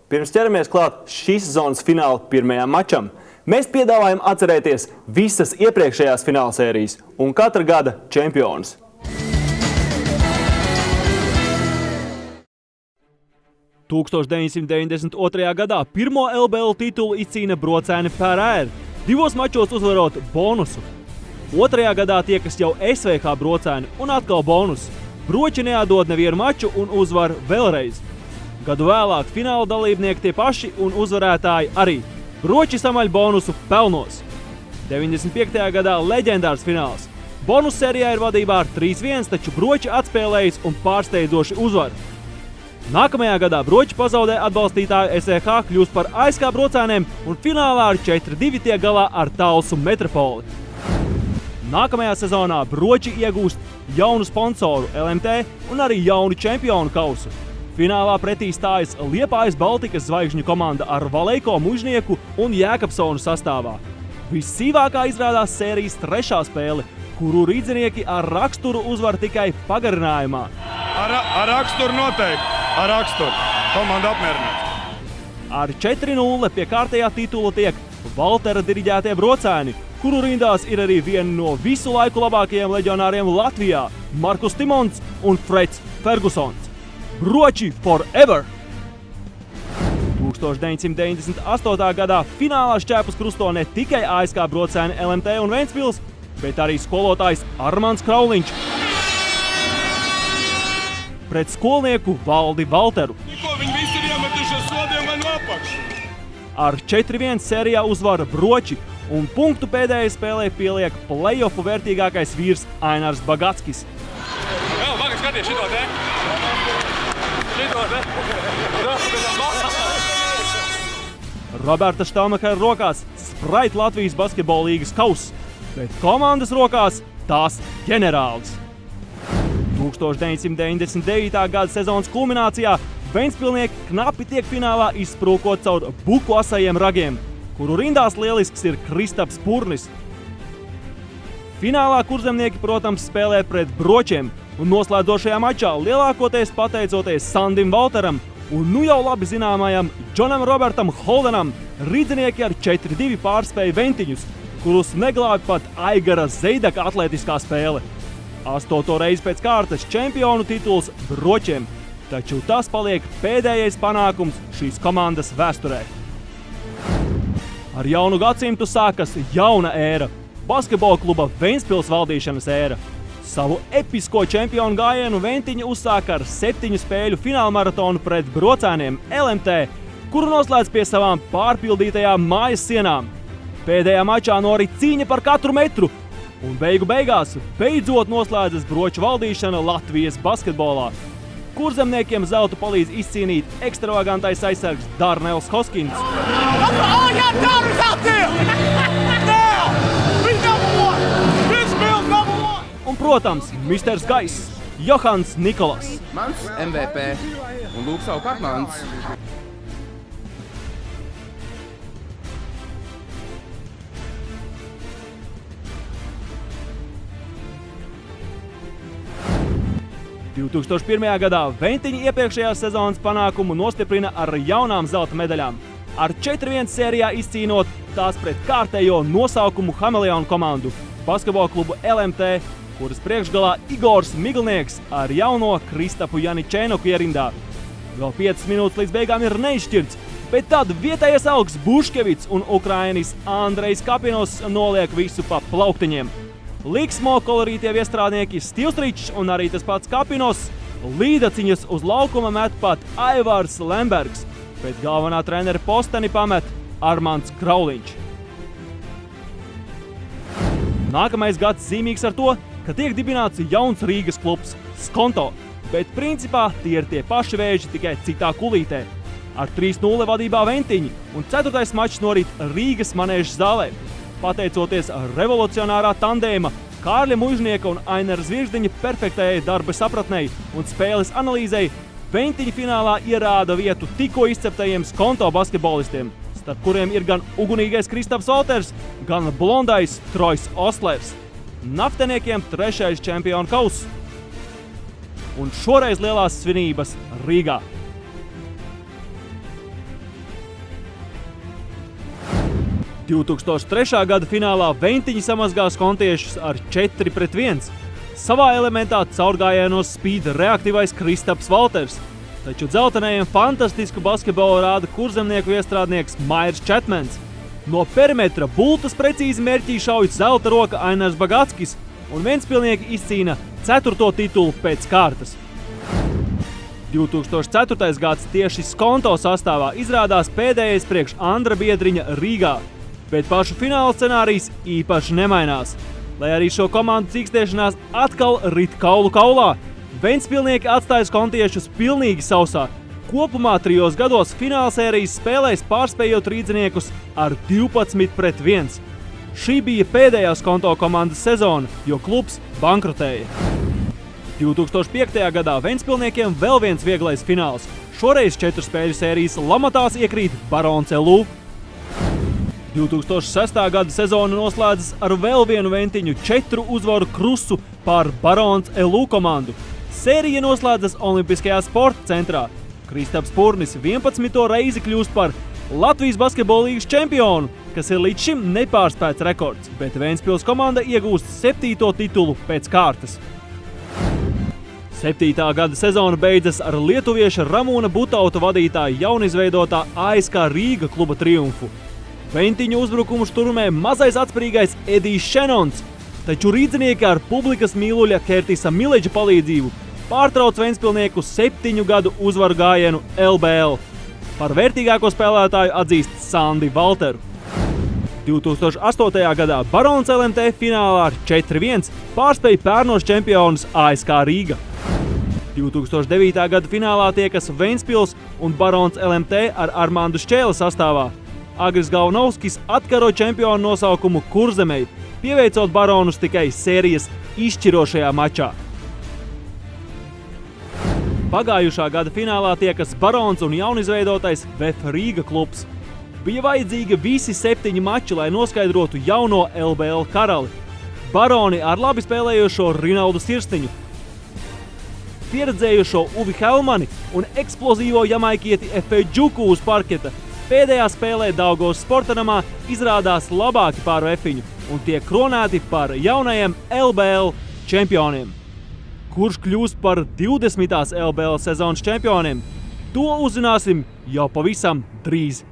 Pirms ķeramies klāt šīs sezonas fināla pirmajam mačam, mēs piedāvājam atcerēties visas iepriekšējās finālsērijas un katra gada čempionus. – 1992. gadā pirmo LBL titulu izcīna brocēni Pērēri, 2 mačos uzvarot bonusu. 2. gadā tiekas jau SVH brocēni un atkal bonus. Broči neatdod nevienu maču un uzvar vēlreiz. Gadu vēlāk fināla dalībnieki tie paši un uzvarētāji arī. Broči samaļ bonusu pelnos. 95. gadā leģendārs fināls. Bonus sērijā ir vadībā ar 3-1, taču Broči atspēlējis un pārsteidzoši uzvar. Nākamajā gadā Broči pazaudē atbalstītāju SVH, kļūst par ASK brocēniem un finālā ar 4-2 tiek galā ar Talsu Metropoli. Nākamajā sezonā Broči iegūst jaunu sponsoru LMT un arī jaunu čempionu kausu. Finālā pretī stājas Liepājas Baltikas zvaigžņu komanda ar Valejko, Mužnieku un Jēkabsonu sastāvā. Vissīvākā izrādās sērijas 3. spēle, kuru rīdzinieki ar raksturu uzvar tikai pagarinājumā. Ar raksturu noteikti. Ar raksturu. Komanda apmierināta. Ar 4-0 pie kārtējā titula tiek Valtera diriģētie brocēni, kuru rindās ir arī viena no visu laiku labākajiem leģionāriem Latvijā – Markus Timons un Freds Fergusons. Broči forever! 1998. gadā finālā šķēpus krusto ne tikai ASK brocēni LMT un Ventspils, bet arī skolotājs Armands Krauliņš pret skolnieku Valdi Valteru. Viņi visi ir iemetuši ar sodiem vai no apakšu. Ar 4-1 sērijā uzvara Broči un punktu pēdējai spēlē pieliek play-offu vērtīgākais vīrs Ainars Bagatskis. Jā, Bagas, skaties šito te. Roberta Štaumekera rokās Sprite Latvijas basketbola līgas kauss, bet komandas rokās tās ģenerālis. 1999. gada sezonas kulminācijā Ventspilnieki knapi tiek finālā izsprūkot caur buku asajiem ragiem, kuru rindās lielisks ir Kristaps Purnis. Finālā kurzemnieki, protams, spēlē pret Bročiem un noslēdzošajā mačā lielākoties pateicoties Sandim Valteram un nu jau labi zināmajam Džonam Robertam Holdenam, rīdzinieki ar 4-2 pārspēja Ventiņus, kurus neglābi pat Aigara Zeidaka atletiskā spēle. 8. reizi pēc kārtas čempionu tituls Bročiem, taču tas paliek pēdējais panākums šīs komandas vēsturē. Ar jaunu gadsimtu sākas jauna ēra – basketbola kluba Ventspils valdīšanas ēra. Savu episko čempionu gājienu Ventiņi uzsāka ar 7 spēļu fināla maratonu pret brocēniem LMT, kuru noslēdz pie savām pārpildītajām mājas sienām. Pēdējā mačā norit cīņa par katru metru, un beigu beigās beidzot noslēdzas Broču valdīšana Latvijas basketbolā. Kurzemniekiem zeltu palīdz izcīnīt ekstravagantais aizsargs Darnels Hoskins. Un, protams, Misters Gaiss, Johans Nikolas. Mans MVP un lūk savukārt mans. – 2001. gadā Ventiņi iepriekšējās sezonas panākumu nostiprina ar jaunām zelta medaļām. Ar 4-1 sērijā izcīnot tās pret kārtējo nosaukumu Hameleonu komandu – basketbola klubu LMT, kuras priekšgalā Igors Miglnieks ar jauno Kristapu Janičēnoku ierindā. Vēl 5 minūtes līdz beigām ir neizšķirts, bet tad vietējais augs Buškevits un Ukrainis Andrejs Kapinos noliek visu pa plauktiņiem. Liksmo kolorītie viestrādnieki Stivstričs un arī tas pats Kapinos, līdaciņas uz laukuma met pat Aivārs Lembergs, bet galvenā trenera posteni pamet Armands Krauliņš. Nākamais gads zīmīgs ar to, ka tiek dibināts jauns Rīgas klubs Skonto, bet principā tie ir tie paši vēži tikai citā kulītē. Ar 3-0 vadībā Ventiņi un 4. mačs norit Rīgas manēžas zālē. Pateicoties revolucionārā tandēma Kārļa Mužnieka un Ainara Zvirždiņa perfektajai darba sapratnei un spēles analīzei, Ventiņi finālā ierāda vietu tikko izceptajiem Skonto basketbolistiem, starp kuriem ir gan ugunīgais Kristaps Valters, gan blondais Trojs Oslers. Nafteniekiem 3. čempionu kauss. Un šoreiz lielās svinības Rīgā. 2003. gada finālā Ventiņi samazgā skontiešus ar 4-1. Savā elementā caurgājienos spīd reaktīvais Kristaps Valters, taču dzeltenajiem fantastisku basketbolu rāda kurzemnieku iestrādnieks Mairs Četmens. No perimetra bultas precīzi mērķī šauj zelta roka Ainars Bagatskis, un Ventspilnieki izcīna 4. titulu pēc kārtas. 2004. gads tieši Skonto sastāvā izrādās pēdējais priekš Andra Biedriņa Rīgā, bet pašu fināla scenārijs īpaši nemainās. Lai arī šo komandu cīkstēšanās atkal rit kaulu kaulā, Ventspilnieki atstāja skontiešus pilnīgi sausā. Kopumā 3 gados finālsērijas spēlēs pārspējot rīdziniekus ar 12-1. Šī bija pēdējā Skonto komandas sezona, jo klubs bankrotēja. 2005. gadā Ventspilniekiem vēl viens vieglais fināls. Šoreiz 4 spēļu sērijas lamatās iekrīt Barons LU. 2006. gada sezona noslēdzas ar vēl vienu Ventiņu 4 uzvaru krusu pār Barons LU komandu. Sērija noslēdzas Olimpiskajā sporta centrā. Kristaps Purnis 11. reizi kļūst par Latvijas basketbola līgas čempionu, kas ir līdz šim nepārspēts rekords, bet Ventspils komanda iegūst 7. titulu pēc kārtas. 7. gada sezona beidzas ar lietuvieša Ramūna Butauta vadītāja jaunizveidotā ASK Rīga kluba triumfu. Ventiņu uzbrukumu šturmē mazais atspērīgais Edijs Šenons, taču rīdzinieki ar publikas mīluļa Kertisa Mileģa palīdzību pārtrauc Ventspilnieku 7 gadu uzvaru gājienu LBL. Par vērtīgāko spēlētāju atzīst Sandi Valteru. 2008. gadā Barons LMT finālā ar 4-1 pārspēja pērnos čempionus ASK Rīga. 2009. gada finālā tiekas Ventspils un Barons LMT ar Armandu Šķēli sastāvā. Agris Galvanovskis atkaro čempionu nosaukumu Kurzemei, pieveicot Baronus tikai sērijas izšķirošajā mačā. Pagājušā gada finālā tiekas Barons un jaunizveidotais VF Rīga klubs. Bija vajadzīgi visi 7 mači, lai noskaidrotu jauno LBL karali. Baroni ar labi spēlējošo Rinaldu Sirstiņu, pieredzējušo Uvi Helmani un eksplozīvo jamaikieti Efe Džuku uz parketa pēdējā spēlē Daugavas sportanamā izrādās labāki pār Efiņu un tiek kronēti par jaunajiem LBL čempioniem. Kurš kļūs par 20. LBL sezonas čempioniem? To uzzināsim jau pavisam drīz.